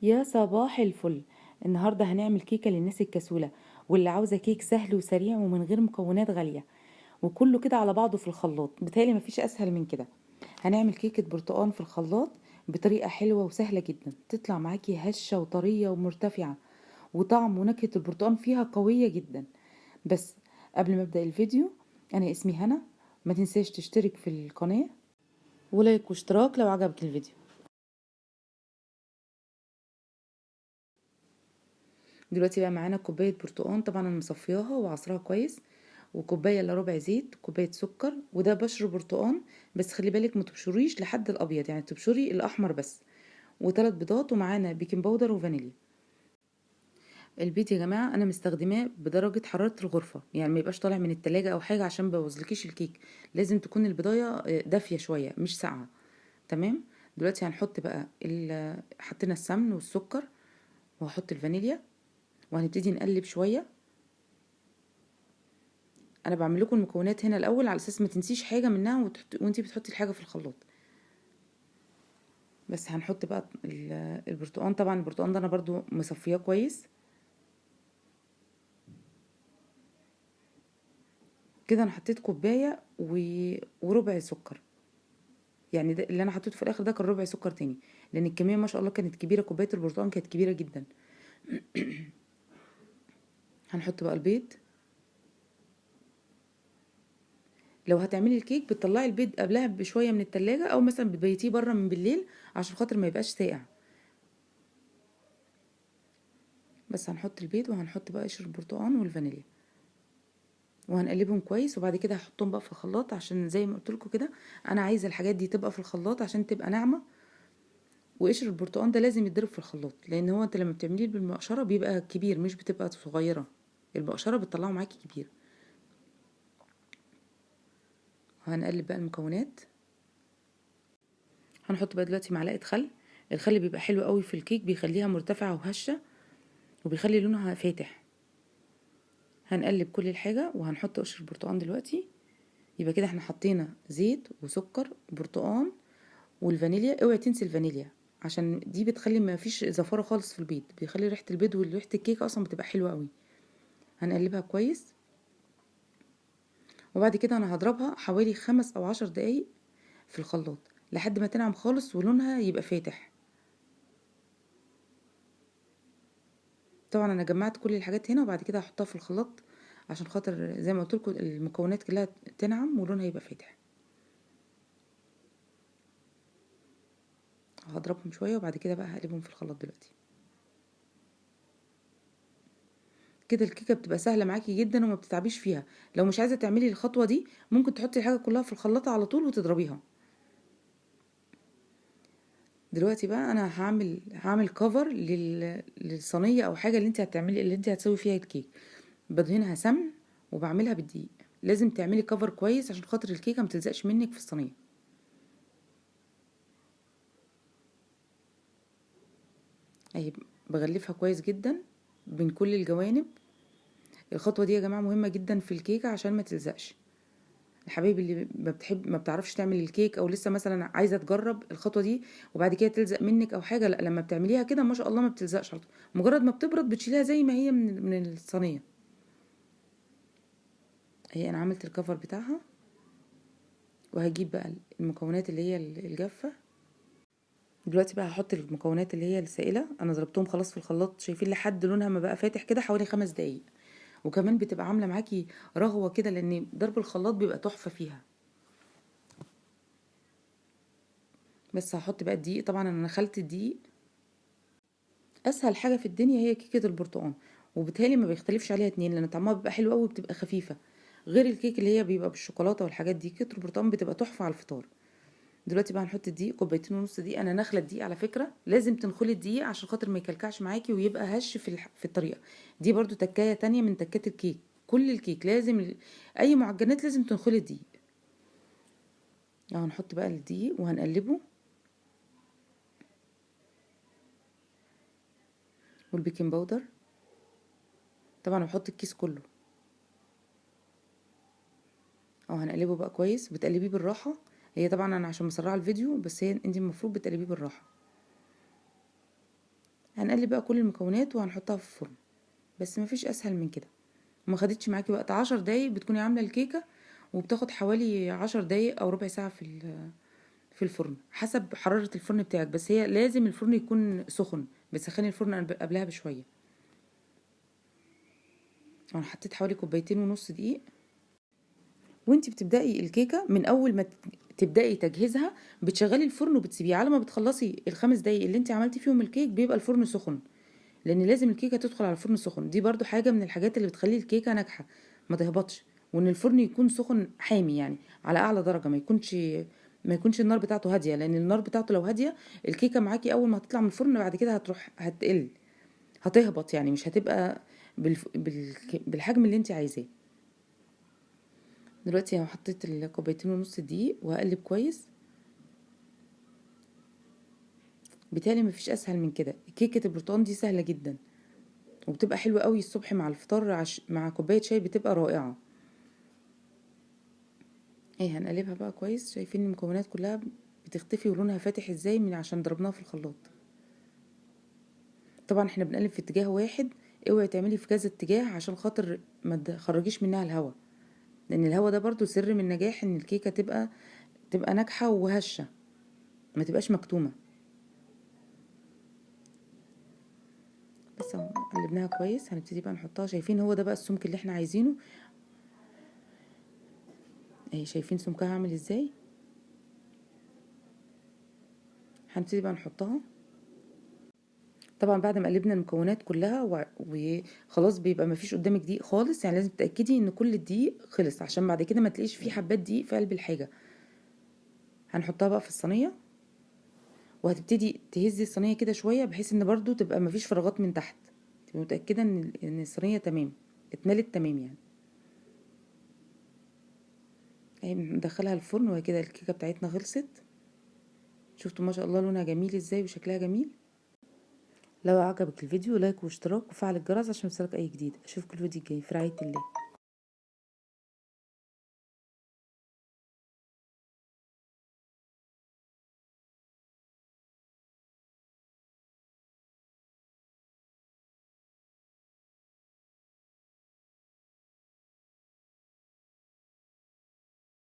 يا صباح الفل. النهارده هنعمل كيكه للناس الكسوله واللي عاوزه كيك سهل وسريع ومن غير مكونات غاليه، وكله كده على بعضه في الخلاط. بتهيألي مفيش اسهل من كده. هنعمل كيكه برتقال في الخلاط بطريقه حلوه وسهله جدا، تطلع معاكي هشه وطريه ومرتفعه، وطعم ونكهه البرتقال فيها قويه جدا. بس قبل ما ابدا الفيديو، انا اسمي هنا. ما تنساش تشترك في القناه ولايك واشتراك لو عجبك الفيديو. دلوقتي بقى معانا كوبايه برتقال، طبعا انا مصفياها وعصرها كويس، وكوبايه الا ربع زيت، كوبايه سكر، وده بشر برتقان. بس خلي بالك ما تبشريش لحد الابيض، يعني تبشري الاحمر بس. وثلاث بيضات، ومعانا بيكنج باودر وفانيليا. البيض يا جماعه انا مستخدماه بدرجه حراره الغرفه، يعني ما يبقاش طالع من التلاجة او حاجه عشان بوظلكيش الكيك. لازم تكون البضايه دافيه شويه مش ساقعه. تمام. دلوقتي هنحط بقى حطينا السمن والسكر، وهحط الفانيليا، وهنبتدي نقلب شويه. انا بعمل لكم المكونات هنا الاول على اساس ما تنسيش حاجه منها وانتي بتحطي الحاجه في الخلاط. بس هنحط بقى البرتقان. طبعا البرتقان ده انا برضو مصفياه كويس. كده انا حطيت كوبايه وربع سكر. يعني ده اللي انا حطيته في الاخر، ده كان ربع سكر تاني، لان الكميه ما شاء الله كانت كبيره، كوبايه البرتقان كانت كبيره جدا. هنحط بقى البيض. لو هتعملي الكيك بتطلعي البيض قبلها بشويه من التلاجة، او مثلا بتبيتيه بره من بالليل عشان خاطر ما يبقاش ساقع. بس هنحط البيض، وهنحط بقى قشر البرتقان والفانيليا، وهنقلبهم كويس. وبعد كده هحطهم بقى في الخلاط، عشان زي ما قلت لكم كده انا عايزه الحاجات دي تبقى في الخلاط عشان تبقى ناعمه. وقشر البرتقال ده لازم يتضرب في الخلاط، لان هو انت لما بتعمليه بالمقشره بيبقى كبير مش بتبقى صغيره. المقشره بتطلعه معاكي كبير. وهنقلب بقى المكونات. هنحط بقى دلوقتي معلقه خل. الخل بيبقى حلو قوي في الكيك، بيخليها مرتفعه وهشه، وبيخلي لونها فاتح. هنقلب كل الحاجه، وهنحط قشر البرتقال دلوقتي. يبقى كده احنا حطينا زيت وسكر وبرتقال والفانيليا. اوعي تنسي الفانيليا، عشان دي بتخلي ما فيش زفاره خالص في البيض، بيخلي ريحه البيض وريحه الكيك اصلا بتبقى حلوه قوي. هنقلبها كويس. وبعد كده انا هضربها حوالي 5 او 10 دقايق في الخلاط لحد ما تنعم خالص ولونها يبقى فاتح. طبعا انا جمعت كل الحاجات هنا، وبعد كده هحطها في الخلاط عشان خاطر زي ما قلت لكم المكونات كلها تنعم ولونها يبقى فاتح. هضربهم شويه، وبعد كده بقى هقلبهم في الخلاط دلوقتي. كده الكيكه بتبقى سهله معاكي جدا وما بتتعبيش فيها. لو مش عايزه تعملي الخطوه دي، ممكن تحطي الحاجه كلها في الخلاط على طول وتضربيها. دلوقتي بقى انا هعمل كفر للصينيه او حاجه اللي انت هتسوي فيها الكيك. بدهنها سمن وبعملها بالدقيق. لازم تعملي كفر كويس عشان خاطر الكيكه ما تلزقش منك في الصينيه. اهي بغلفها كويس جدا من كل الجوانب. الخطوه دي يا جماعه مهمه جدا في الكيكه عشان ما تلزقش. الحبايب اللي ما بتعرفش تعمل الكيك، او لسه مثلا عايزه تجرب الخطوه دي وبعد كده تلزق منك او حاجه، لا، لما بتعمليها كده ما شاء الله ما بتلزقش على طول. مجرد ما بتبرد بتشيلها زي ما هي من الصينيه. اهي انا عملت الكفر بتاعها. وهجيب بقى المكونات اللي هي الجافه. دلوقتي بقى هحط المكونات اللي هي السائله. انا ضربتهم خلاص في الخلاط، شايفين لحد لونها ما بقى فاتح كده حوالي 5 دقايق. وكمان بتبقى عامله معاكي رغوه كده، لان ضرب الخلاط بيبقى تحفه فيها. بس هحط بقى الدقيق. طبعا انا نخلت الدقيق. اسهل حاجه في الدنيا هي كيكه البرتقال، وبالتالي ما بيختلفش عليها اتنين، لان طعمها بيبقى حلو قوي وبتبقى خفيفه. غير الكيك اللي هي بيبقى بالشوكولاته والحاجات دي، كيكه البرتقال بتبقى تحفه على الفطار. دلوقتي بقى هنحط الدقيق، كوبايتين ونص دقيق. انا نخله الدقيق على فكره، لازم تنخلي الدقيق عشان خاطر ما يكلكعش معاكي ويبقى هش في الطريقه. دي برضو تكايه تانية من تكات الكيك. كل الكيك لازم اي معجنات لازم تنخلي الدقيق. هنحط بقى الدقيق وهنقلبه، والبيكنج باودر. طبعا هحط الكيس كله. هنقلبه بقى كويس، بتقلبيه بالراحه. هي طبعا انا عشان مسرعه الفيديو، بس هي انت المفروض بتقلبيه بالراحه. هنقلب بقى كل المكونات وهنحطها في الفرن، بس مفيش اسهل من كده. وما خدتش معاكي وقت، 10 دقايق بتكوني عامله الكيكه، وبتاخد حوالي 10 دقايق او ربع ساعه في الفرن حسب حراره الفرن بتاعك. بس هي لازم الفرن يكون سخن، بتسخني الفرن قبلها بشويه. انا حطيت حوالي كوبايتين ونص دقيق. وانتي بتبدأي الكيكة، من اول ما تبدأي تجهيزها بتشغلي الفرن وبتسيبيه على ما بتخلصي الخمس دقايق اللي انتي عملتي فيهم الكيك، بيبقى الفرن سخن، لان لازم الكيكة تدخل على الفرن سخن. دي برضو حاجة من الحاجات اللي بتخلي الكيكة ناجحة، ما تهبطش. وان الفرن يكون سخن حامي، يعني على اعلى درجة، ما يكونش النار بتاعته هادية، لان النار بتاعته لو هادية الكيكة معاكي اول ما هتطلع من الفرن بعد كده هتقل، هتهبط، يعني مش هتبقى بالحجم اللي انتي عايزاه. دلوقتي انا حطيت الكوبايتين ونص دقيق وهقلب كويس. بالتالي مفيش اسهل من كده. كيكه البرتقال دي سهله جدا، وبتبقى حلوه قوي الصبح مع الفطار، مع كوبايه شاي بتبقى رائعه. ايه، هنقلبها بقى كويس. شايفين المكونات كلها بتختفي ولونها فاتح ازاي من عشان ضربناها في الخلاط. طبعا احنا بنقلب في اتجاه واحد، اوعي تعملي في كذا اتجاه عشان خاطر ما تخرجيش منها الهواء، لان الهواء ده برضو سر من نجاح ان الكيكه تبقى ناجحه وهشه، ما تبقاش مكتومه. بس اهو قلبناها كويس. هنبتدي بقى نحطها. شايفين هو ده بقى السمك اللي احنا عايزينه. اهي شايفين سمكها عامل ازاي. هنبتدي بقى نحطها. طبعا بعد ما قلبنا المكونات كلها وخلاص بيبقى مفيش قدامك دقيق خالص، يعني لازم تتاكدي ان كل الدقيق خلص عشان بعد كده ما تلاقيش فيه حبات دقيق في قلب الحاجه. هنحطها بقى في الصينيه، وهتبتدي تهزي الصينيه كده شويه بحيث ان برضو تبقى مفيش فراغات من تحت، تبقى متاكده ان الصينيه تمام، اتملت تمام يعني. اهي بندخلها الفرن، وهي كده الكيكه بتاعتنا خلصت. شفتوا ما شاء الله لونها جميل ازاي وشكلها جميل. لو عجبك الفيديو لايك واشتراك وفعل الجرس عشان يوصلك اي جديد. اشوفك الفيديو الجاي في رعاية الله.